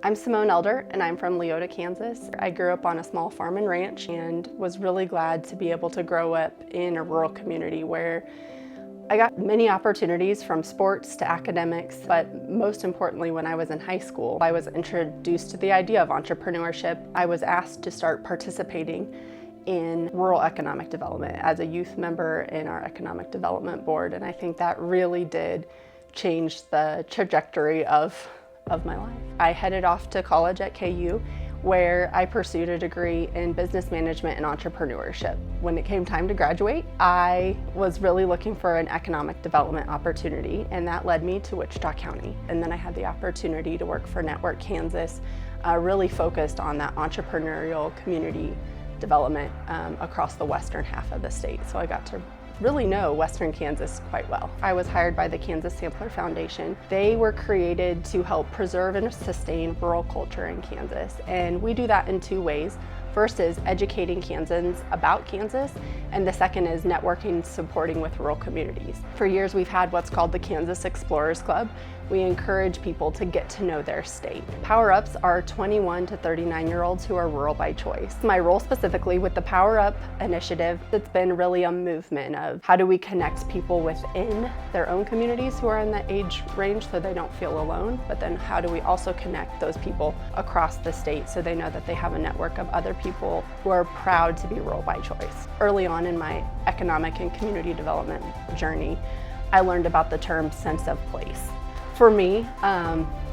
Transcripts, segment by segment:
I'm Simone Elder, and I'm from Leoti, Kansas. I grew up on a small farm and ranch and was really glad to be able to grow up in a rural community where I got many opportunities from sports to academics, but most importantly, when I was in high school, I was introduced to the idea of entrepreneurship. I was asked to start participating in rural economic development as a youth member in our economic development board, and I think that really did change the trajectory of my life. I headed off to college at KU, where I pursued a degree in business management and entrepreneurship. When it came time to graduate, I was really looking for an economic development opportunity, and that led me to Wichita County. And then I had the opportunity to work for Network Kansas, really focused on that entrepreneurial community development across the western half of the state. So I got to really know Western Kansas quite well. I was hired by the Kansas Sampler Foundation. They were created to help preserve and sustain rural culture in Kansas, and we do that in two ways. First is educating Kansans about Kansas, and the second is networking, supporting with rural communities. For years we've had what's called the Kansas Explorers Club. We encourage people to get to know their state. Power Ups are 21 to 39-year-olds who are rural by choice. My role specifically with the Power Up initiative, it's been really a movement of how do we connect people within their own communities who are in the age range so they don't feel alone, but then how do we also connect those people across the state so they know that they have a network of other people who are proud to be rural by choice. Early on in my economic and community development journey, I learned about the term sense of place. For me,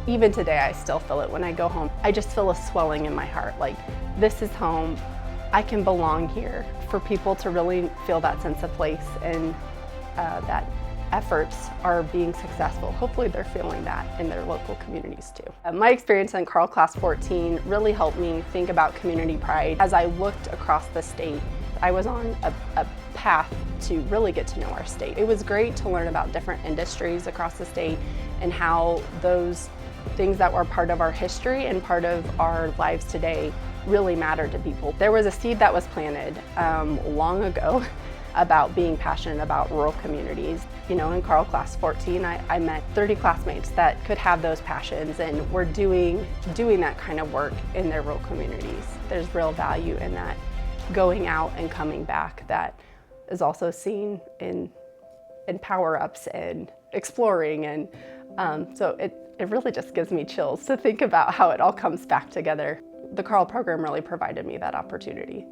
even today I still feel it when I go home. I just feel a swelling in my heart, like this is home, I can belong here. For people to really feel that sense of place and that efforts are being successful. Hopefully they're feeling that in their local communities too. My experience in KARL Class XIV really helped me think about community pride. As I looked across the state, I was on a path to really get to know our state. It was great to learn about different industries across the state and how those things that were part of our history and part of our lives today really matter to people. There was a seed that was planted long ago about being passionate about rural communities. You know, in KARL Class XIV, I met 30 classmates that could have those passions and were doing that kind of work in their rural communities. There's real value in that going out and coming back that is also seen in power-ups and exploring, and so it really just gives me chills to think about how it all comes back together. The KARL program really provided me that opportunity.